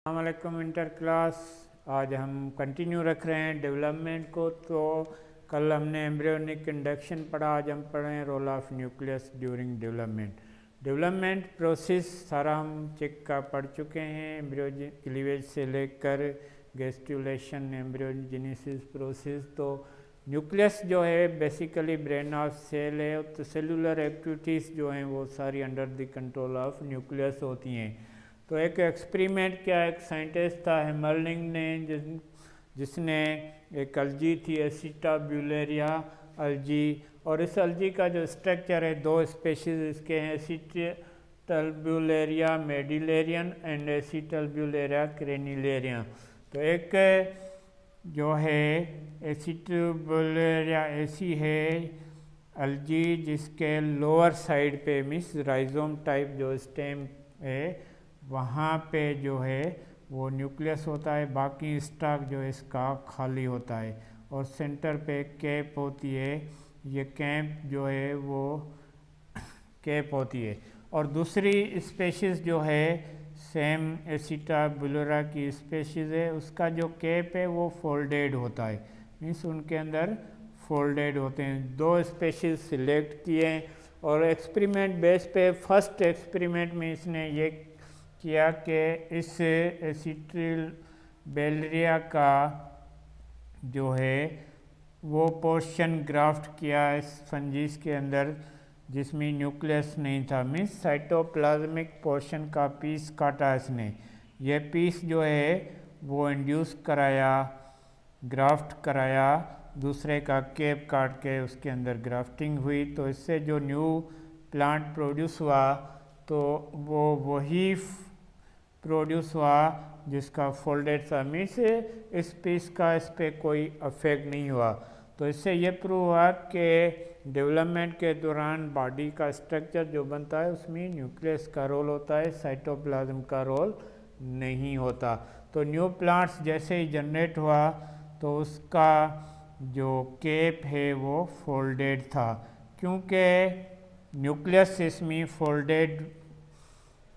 अस्सलामुअलैकुम inter class. आज हम कंटिन्यू रख रहे हैं डेवलपमेंट को। तो कल हमने एम्ब्रियोनिक इंडक्शन पढ़ा, आज हम पढ़ रहे हैं role of nucleus during development process सारा हम चेक का पढ़ चुके हैं। एम्ब्रियो क्लीवेज से लेकर गैस्ट्रुलेशन, एम्ब्रियोजेनेसिस प्रोसेस। तो न्यूक्लियस जो है बेसिकली ब्रेन ऑफ सेल है, तो सेलुलर एक्टिविटीज़ जो हैं वो सारी under the control of nucleus होती हैं। तो एक एक्सपेरिमेंट किया, एक साइंटिस्ट था हेमरलिंग ने, जिसने एक अलजी थी एसिटाब्यूलेरिया अलजी, और इस अलजी का जो स्ट्रक्चर है, दो स्पेशीज इसके हैं, एसिटाब्यूलेरिया मेडिलेरियन एंड एसिटाब्यूलेरिया क्रेनिलेरिया। तो एक जो है एसिटाब्यूलेरिया ऐसी है अलजी जिसके लोअर साइड पे मीन्स राइजोम टाइप जो स्टेम है वहाँ पे जो है वो न्यूक्लियस होता है, बाकी स्टॉक जो है इसका खाली होता है, और सेंटर पे कैप होती है। ये कैप जो है वो कैप होती है। और दूसरी स्पेशीज़ जो है सेम एसिटाब्यूलेरिया की स्पेशीज़ है, उसका जो कैप है वो फोल्डेड होता है, मीन्स उनके अंदर फोल्डेड होते हैं। दो स्पेशीज़ सिलेक्ट किए और एक्सपेरिमेंट बेस पे फर्स्ट एक्सपेरिमेंट में इसने ये किया कि इस एसिटाब्यूलेरिया का जो है वो पोर्शन ग्राफ्ट किया इस फंजीस के अंदर जिसमें न्यूक्लियस नहीं था, मीन्स साइटोप्लाज्मिक पोर्शन का पीस काटा इसने। ये पीस जो है वो इंड्यूस कराया, ग्राफ्ट कराया, दूसरे का केप काट के उसके अंदर ग्राफ्टिंग हुई। तो इससे जो न्यू प्लांट प्रोड्यूस हुआ तो वो वही प्रोड्यूस हुआ जिसका फोल्डेड था, मीन्स इस पीस का इस पर कोई अफेक्ट नहीं हुआ। तो इससे ये प्रूव हुआ कि डेवलपमेंट के दौरान बॉडी का स्ट्रक्चर जो बनता है उसमें न्यूक्लियस का रोल होता है, साइटोप्लाज्म का रोल नहीं होता। तो न्यू प्लांट्स जैसे ही जनरेट हुआ तो उसका जो केप है वो फोल्डेड था, क्योंकि न्यूक्लियस इसमें फोल्डेड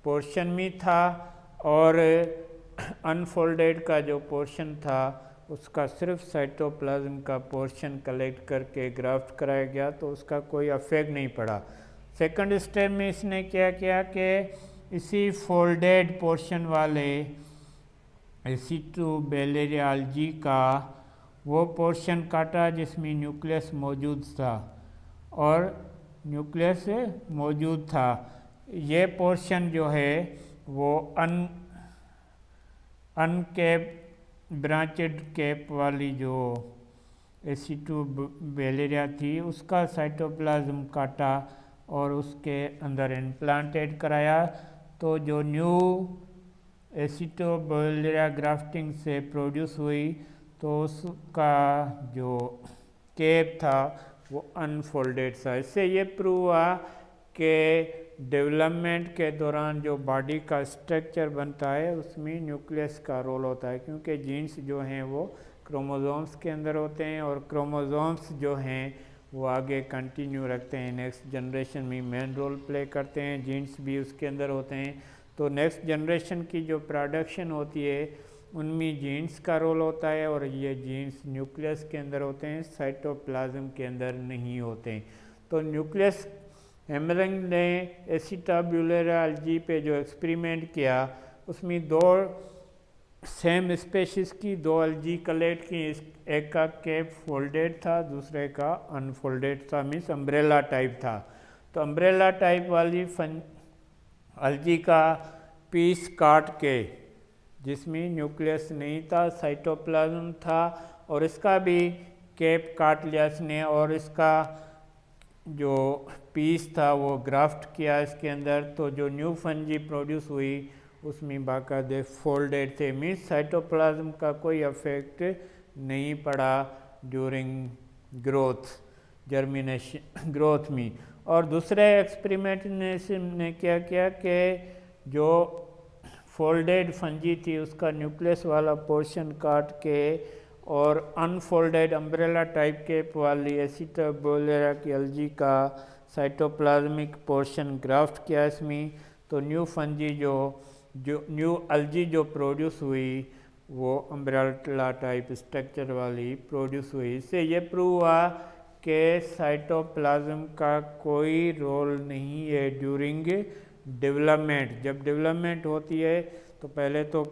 पोर्शन में था और अनफोल्डेड का जो पोर्शन था उसका सिर्फ साइटोप्लाज्म का पोर्शन कलेक्ट करके ग्राफ्ट कराया गया, तो उसका कोई अफेक्ट नहीं पड़ा। सेकंड स्टेप में इसने क्या किया कि इसी फोल्डेड पोर्शन वाले एसिटाब्यूलेरिया अलजी का वो पोर्शन काटा जिसमें न्यूक्लियस मौजूद था, और न्यूक्लियस मौजूद था। ये पोर्शन जो है वो अनकैप ब्रांचेड कैप वाली जो एसिटाब्यूलेरिया थी उसका साइटोप्लाज्म काटा और उसके अंदर इम्प्लांटेड कराया। तो जो न्यू एसिटाब्यूलेरिया ग्राफ्टिंग से प्रोड्यूस हुई तो उसका जो कैप था वो अनफोल्डेड था। इससे ये प्रूव हुआ कि डेवलपमेंट के दौरान जो बॉडी का स्ट्रक्चर बनता है उसमें न्यूक्लियस का रोल होता है, क्योंकि जीन्स जो हैं वो क्रोमोसोम्स के अंदर होते हैं, और क्रोमोसोम्स जो हैं वो आगे कंटिन्यू रखते हैं, नेक्स्ट जनरेशन में मेन रोल प्ले करते हैं, जीन्स भी उसके अंदर होते हैं। तो नेक्स्ट जनरेशन की जो प्रोडक्शन होती है उनमें जीन्स का रोल होता है, और ये जीन्स न्यूक्लियस के अंदर होते हैं, साइटोप्लाज्म के अंदर नहीं होते हैं। तो न्यूक्लियस हेमरलिंग ने एसिटाब्यूलेरिया अलजी पे जो एक्सपेरिमेंट किया उसमें दो सेम स्पेशीज़ की दो अलजी कलेक्ट की, एक का कैप फोल्डेड था, दूसरे का अनफोल्डेड था, मीन्स अम्ब्रेला टाइप था। तो अम्ब्रेला टाइप वाली अलजी का पीस काट के जिसमें न्यूक्लियस नहीं था, साइटोप्लाज्म था, और इसका भी कैप काट लिया इसने, और इसका जो पीस था वो ग्राफ्ट किया इसके अंदर। तो जो न्यू फंजी प्रोड्यूस हुई उसमें बाकायदे फोल्डेड थे, मीन्स साइटोप्लाज्म का कोई अफेक्ट नहीं पड़ा ड्यूरिंग ग्रोथ में। और दूसरे एक्सपेरिमेंट ने क्या किया कि जो फोल्डेड फंजी थी उसका न्यूक्लियस वाला पोर्शन काट के और अनफोल्डेड अम्ब्रेला टाइप केप वाली एसिटाब्यूलेरिया की अलजी का साइटोप्लाज्मिक पोर्शन ग्राफ्ट किया इसमें। तो न्यू फंजी जो जो न्यू अलजी जो प्रोड्यूस हुई वो अम्ब्रेला टाइप स्ट्रक्चर वाली प्रोड्यूस हुई। इससे ये प्रूव हुआ कि साइटोप्लाज्म का कोई रोल नहीं है ड्यूरिंग डेवलपमेंट। जब डेवलपमेंट होती है तो पहले तो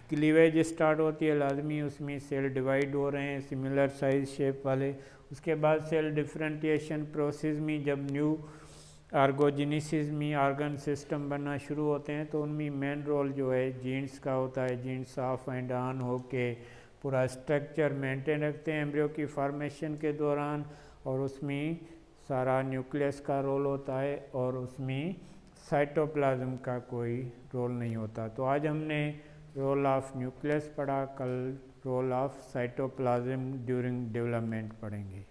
क्लीवेज स्टार्ट होती है लाजमी, उसमें सेल डिवाइड हो रहे हैं सिमिलर साइज शेप वाले। उसके बाद सेल डिफरेंटिएशन प्रोसेस में जब न्यू ऑर्गोजेनेसिस में ऑर्गन सिस्टम बनना शुरू होते हैं तो उनमें मेन रोल जो है जीन्स का होता है। जीन्स ऑफ एंड ऑन होके पूरा स्ट्रक्चर मेंटेन रखते हैं एम्ब्रियो की फॉर्मेशन के दौरान, और उसमें सारा न्यूक्लियस का रोल होता है और उसमें साइटोप्लाज्म का कोई रोल नहीं होता। तो आज हमने रोल ऑफ न्यूक्लियस पढ़ा, कल role of cytoplasm during development पढ़ेंगे।